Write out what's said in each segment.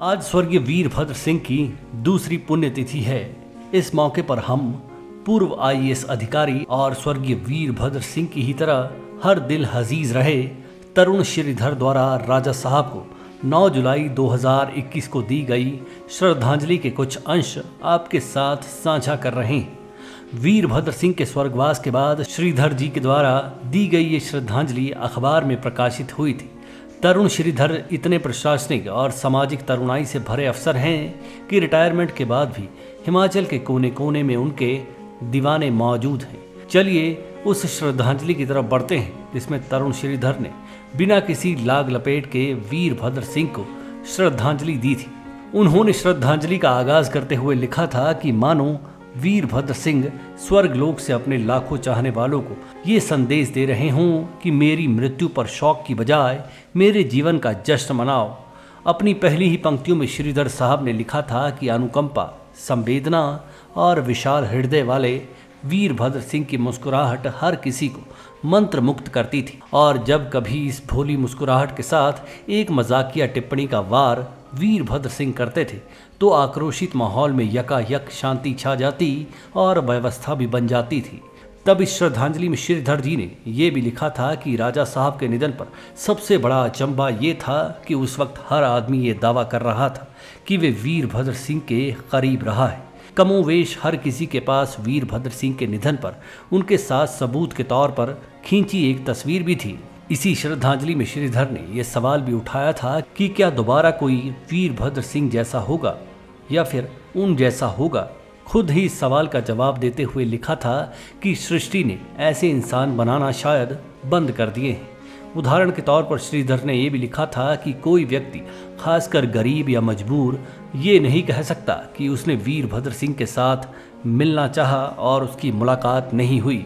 आज स्वर्गीय वीरभद्र सिंह की दूसरी पुण्यतिथि है। इस मौके पर हम पूर्व आईएएस अधिकारी और स्वर्गीय वीरभद्र सिंह की ही तरह हर दिल अजीज रहे तरुण श्रीधर द्वारा राजा साहब को 9 जुलाई 2021 को दी गई श्रद्धांजलि के कुछ अंश आपके साथ साझा कर रहे हैं। वीरभद्र सिंह के स्वर्गवास के बाद श्रीधर जी के द्वारा दी गई ये श्रद्धांजलि अखबार में प्रकाशित हुई थी। तरुण श्रीधर इतने प्रशासनिक और सामाजिक तरुणाई से भरे अफसर हैं कि रिटायरमेंट के बाद भी हिमाचल के कोने कोने में उनके दीवाने मौजूद हैं। चलिए उस श्रद्धांजलि की तरफ बढ़ते हैं जिसमें तरुण श्रीधर ने बिना किसी लाग लपेट के वीरभद्र सिंह को श्रद्धांजलि दी थी। उन्होंने श्रद्धांजलि का आगाज करते हुए लिखा था कि मानो वीरभद्र सिंह स्वर्गलोक से अपने लाखों चाहने वालों को ये संदेश दे रहे हों कि मेरी मृत्यु पर शौक की बजाय मेरे जीवन का जश्न मनाओ। अपनी पहली ही पंक्तियों में श्रीधर साहब ने लिखा था कि अनुकंपा, संवेदना और विशाल हृदय वाले वीरभद्र सिंह की मुस्कुराहट हर किसी को मंत्र मुक्त करती थी, और जब कभी इस भोली मुस्कुराहट के साथ एक मजाकिया टिप्पणी का वार वीरभद्र सिंह करते थे तो आक्रोशित माहौल में यकायक शांति छा जाती और व्यवस्था भी बन जाती थी। तब इस श्रद्धांजलि में श्रीधर जी ने यह भी लिखा था कि राजा साहब के निधन पर सबसे बड़ा अचंभा ये था कि उस वक्त हर आदमी ये दावा कर रहा था कि वे वीरभद्र सिंह के करीब रहा है। कमोवेश हर किसी के पास वीरभद्र सिंह के निधन पर उनके साथ सबूत के तौर पर खींची एक तस्वीर भी थी। इसी श्रद्धांजलि में श्रीधर ने यह सवाल भी उठाया था कि क्या दोबारा कोई वीरभद्र सिंह जैसा होगा या फिर उन जैसा होगा। खुद ही इस सवाल का जवाब देते हुए लिखा था कि सृष्टि ने ऐसे इंसान बनाना शायद बंद कर दिए हैं। उदाहरण के तौर पर श्रीधर ने यह भी लिखा था कि कोई व्यक्ति, खासकर गरीब या मजबूर, ये नहीं कह सकता कि उसने वीरभद्र सिंह के साथ मिलना चाहा और उसकी मुलाकात नहीं हुई।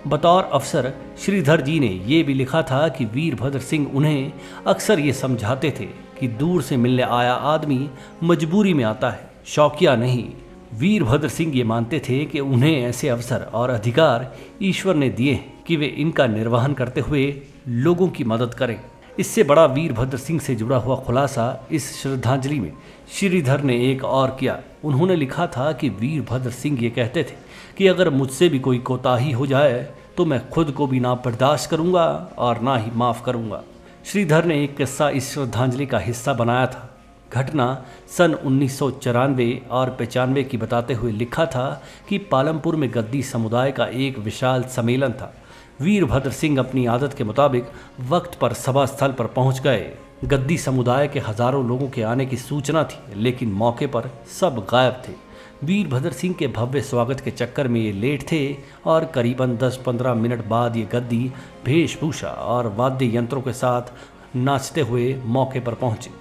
बतौर अफसर श्रीधर जी ने यह भी लिखा था कि वीरभद्र सिंह उन्हें अक्सर ये समझाते थे कि दूर से मिलने आया आदमी मजबूरी में आता है, शौकिया नहीं। वीरभद्र सिंह ये मानते थे कि उन्हें ऐसे अवसर और अधिकार ईश्वर ने दिए हैं कि वे इनका निर्वहन करते हुए लोगों की मदद करें। इससे बड़ा वीरभद्र सिंह से जुड़ा हुआ खुलासा इस श्रद्धांजलि में श्रीधर ने एक और किया। उन्होंने लिखा था कि वीरभद्र सिंह ये कहते थे कि अगर मुझसे भी कोई कोताही हो जाए तो मैं खुद को भी ना बर्दाश्त करूंगा और ना ही माफ़ करूंगा। श्रीधर ने एक किस्सा इस श्रद्धांजलि का हिस्सा बनाया था। घटना सन 1994 और 95 की बताते हुए लिखा था कि पालमपुर में गद्दी समुदाय का एक विशाल सम्मेलन था। वीरभद्र सिंह अपनी आदत के मुताबिक वक्त पर सभा स्थल पर पहुंच गए। गद्दी समुदाय के हजारों लोगों के आने की सूचना थी, लेकिन मौके पर सब गायब थे। वीरभद्र सिंह के भव्य स्वागत के चक्कर में ये लेट थे और करीबन 10-15 मिनट बाद ये गद्दी वेशभूषा और वाद्य यंत्रों के साथ नाचते हुए मौके पर पहुंचे।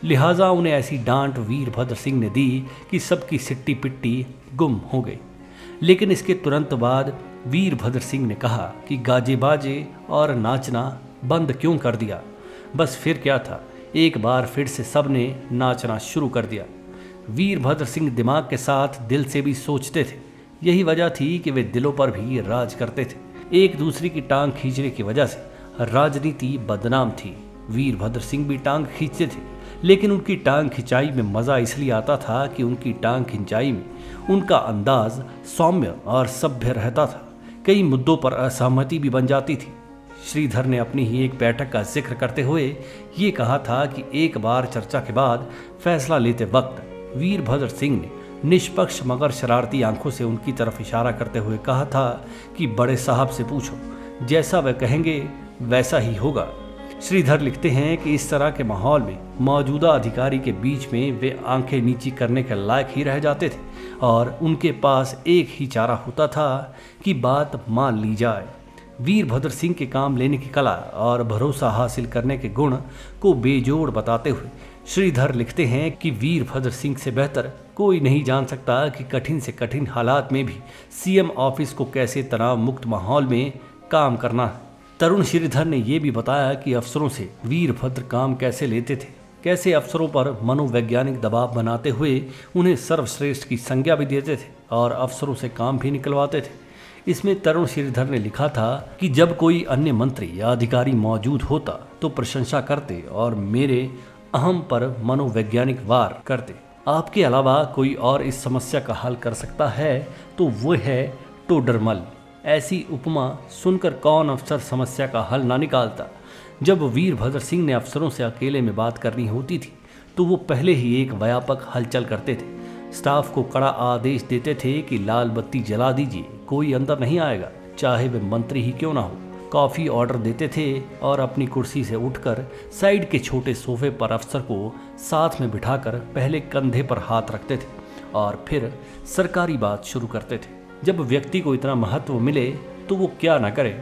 लिहाजा उन्हें ऐसी डांट वीरभद्र सिंह ने दी कि सबकी सिट्टी पिट्टी गुम हो गई। लेकिन इसके तुरंत बाद वीरभद्र सिंह ने कहा कि गाजे बाजे और नाचना बंद क्यों कर दिया। बस फिर क्या था, एक बार फिर से सब ने नाचना शुरू कर दिया। वीरभद्र सिंह दिमाग के साथ दिल से भी सोचते थे। यही वजह थी कि वे दिलों पर भी राज करते थे। एक दूसरे की टांग खींचने की वजह से राजनीति बदनाम थी। वीरभद्र सिंह भी टांग खींचते थे, लेकिन उनकी टांग खिंचाई में मज़ा इसलिए आता था कि उनकी टांग खिंचाई में उनका अंदाज सौम्य और सभ्य रहता था। कई मुद्दों पर असहमति भी बन जाती थी। श्रीधर ने अपनी ही एक बैठक का जिक्र करते हुए ये कहा था कि एक बार चर्चा के बाद फैसला लेते वक्त वीरभद्र सिंह ने निष्पक्ष मगर शरारती आंखों से उनकी तरफ इशारा करते हुए कहा था कि बड़े साहब से पूछो, जैसा वे कहेंगे वैसा ही होगा। श्रीधर लिखते हैं कि इस तरह के माहौल में मौजूदा अधिकारी के बीच में वे आंखें नीची करने के लायक ही रह जाते थे और उनके पास एक ही चारा होता था कि बात मान ली जाए। वीरभद्र सिंह के काम लेने की कला और भरोसा हासिल करने के गुण को बेजोड़ बताते हुए श्रीधर लिखते हैं कि वीरभद्र सिंह से बेहतर कोई नहीं जान सकता कि कठिन से कठिन हालात में भी सीएम ऑफिस को कैसे तनाव मुक्त माहौल में काम करना है। तरुण श्रीधर ने यह भी बताया कि अफसरों से वीरभद्र काम कैसे लेते थे, कैसे अफसरों पर मनोवैज्ञानिक दबाव बनाते हुए उन्हें सर्वश्रेष्ठ की संज्ञा भी देते थे और अफसरों से काम भी निकलवाते थे। इसमें तरुण श्रीधर ने लिखा था कि जब कोई अन्य मंत्री या अधिकारी मौजूद होता तो प्रशंसा करते और मेरे अहम पर मनोवैज्ञानिक वार करते। आपके अलावा कोई और इस समस्या का हल कर सकता है तो वो है टोडरमल। ऐसी उपमा सुनकर कौन अफसर समस्या का हल ना निकालता। जब वीरभद्र सिंह ने अफसरों से अकेले में बात करनी होती थी तो वो पहले ही एक व्यापक हलचल करते थे। स्टाफ को कड़ा आदेश देते थे कि लाल बत्ती जला दीजिए, कोई अंदर नहीं आएगा, चाहे वे मंत्री ही क्यों ना हो। कॉफ़ी ऑर्डर देते थे और अपनी कुर्सी से उठकर साइड के छोटे सोफे पर अफसर को साथ में बिठाकर पहले कंधे पर हाथ रखते थे और फिर सरकारी बात शुरू करते थे। जब व्यक्ति को इतना महत्व मिले तो वो क्या ना करे।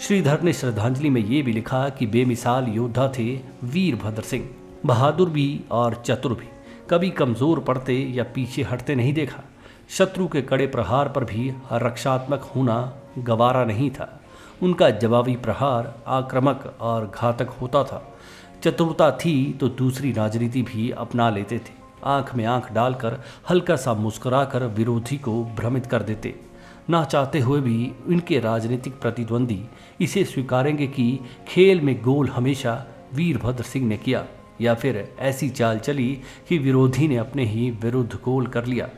श्रीधर ने श्रद्धांजलि में ये भी लिखा कि बेमिसाल योद्धा थे वीरभद्र सिंह, बहादुर भी और चतुर भी, कभी कमजोर पड़ते या पीछे हटते नहीं देखा। शत्रु के कड़े प्रहार पर भी रक्षात्मक होना गवारा नहीं था। उनका जवाबी प्रहार आक्रामक और घातक होता था। चतुरता थी तो दूसरी राजनीति भी अपना लेते थे। आंख में आंख डालकर हल्का सा मुस्कुराकर विरोधी को भ्रमित कर देते। ना चाहते हुए भी इनके राजनीतिक प्रतिद्वंदी इसे स्वीकारेंगे कि खेल में गोल हमेशा वीरभद्र सिंह ने किया, या फिर ऐसी चाल चली कि विरोधी ने अपने ही विरुद्ध गोल कर लिया।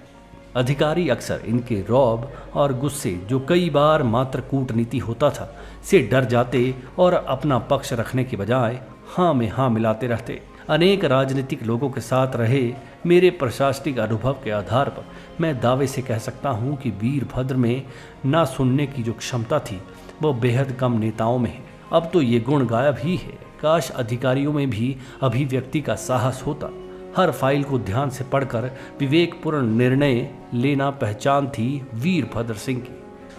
अधिकारी अक्सर इनके रौब और गुस्से, जो कई बार मात्र कूटनीति होता था, से डर जाते और अपना पक्ष रखने के बजाय हाँ में हाँ मिलाते रहते। अनेक राजनीतिक लोगों के साथ रहे मेरे प्रशासनिक अनुभव के आधार पर मैं दावे से कह सकता हूँ कि वीरभद्र में ना सुनने की जो क्षमता थी वो बेहद कम नेताओं में है। अब तो ये गुण गायब ही है। काश अधिकारियों में भी अभिव्यक्ति का साहस होता। हर फाइल को ध्यान से पढ़कर विवेकपूर्ण निर्णय लेना पहचान थी वीरभद्र सिंह की।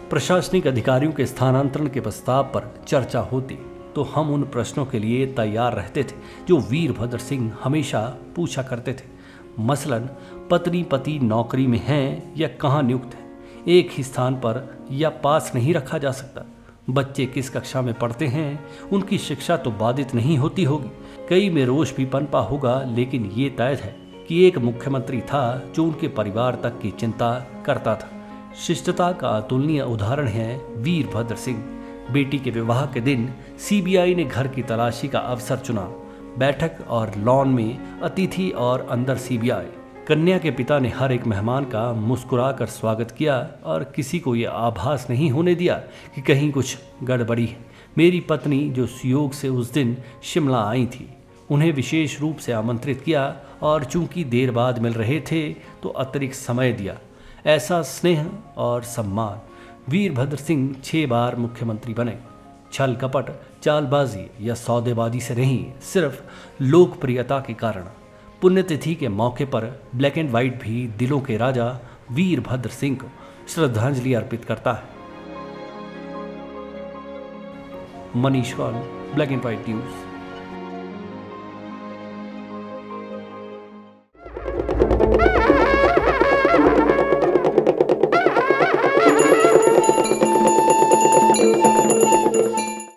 प्रशासनिक अधिकारियों के स्थानांतरण के प्रस्ताव पर चर्चा होती तो हम उन प्रश्नों के लिए तैयार रहते थे जो वीरभद्र सिंह हमेशा पूछा करते थे। मसलन पत्नी पति नौकरी में हैं या कहाँ नियुक्त हैं, एक ही स्थान पर या पास नहीं रखा जा सकता, बच्चे किस कक्षा में पढ़ते हैं, उनकी शिक्षा तो बाधित नहीं होती होगी, कई में रोष भी पनपा होगा, लेकिन ये तय है कि एक मुख्यमंत्री था जो उनके परिवार तक की चिंता करता था। शिष्टता का अतुलनीय उदाहरण है वीरभद्र सिंह। बेटी के विवाह के दिन सीबीआई ने घर की तलाशी का अवसर चुना। बैठक और लॉन में अतिथि और अंदर सीबीआई। कन्या के पिता ने हर एक मेहमान का मुस्कुराकर स्वागत किया और किसी को यह आभास नहीं होने दिया कि कहीं कुछ गड़बड़ी है। मेरी पत्नी जो सुयोग से उस दिन शिमला आई थी, उन्हें विशेष रूप से आमंत्रित किया और चूंकि देर बाद मिल रहे थे तो अतिरिक्त समय दिया। ऐसा स्नेह और सम्मान। वीरभद्र सिंह 6 बार मुख्यमंत्री बने। छल कपट, चालबाजी या सौदेबाजी से नहीं, सिर्फ लोकप्रियता के कारण। पुण्यतिथि के मौके पर ब्लैक एंड व्हाइट भी दिलों के राजा वीरभद्र सिंह को श्रद्धांजलि अर्पित करता है। Manish Kaul, black and white news.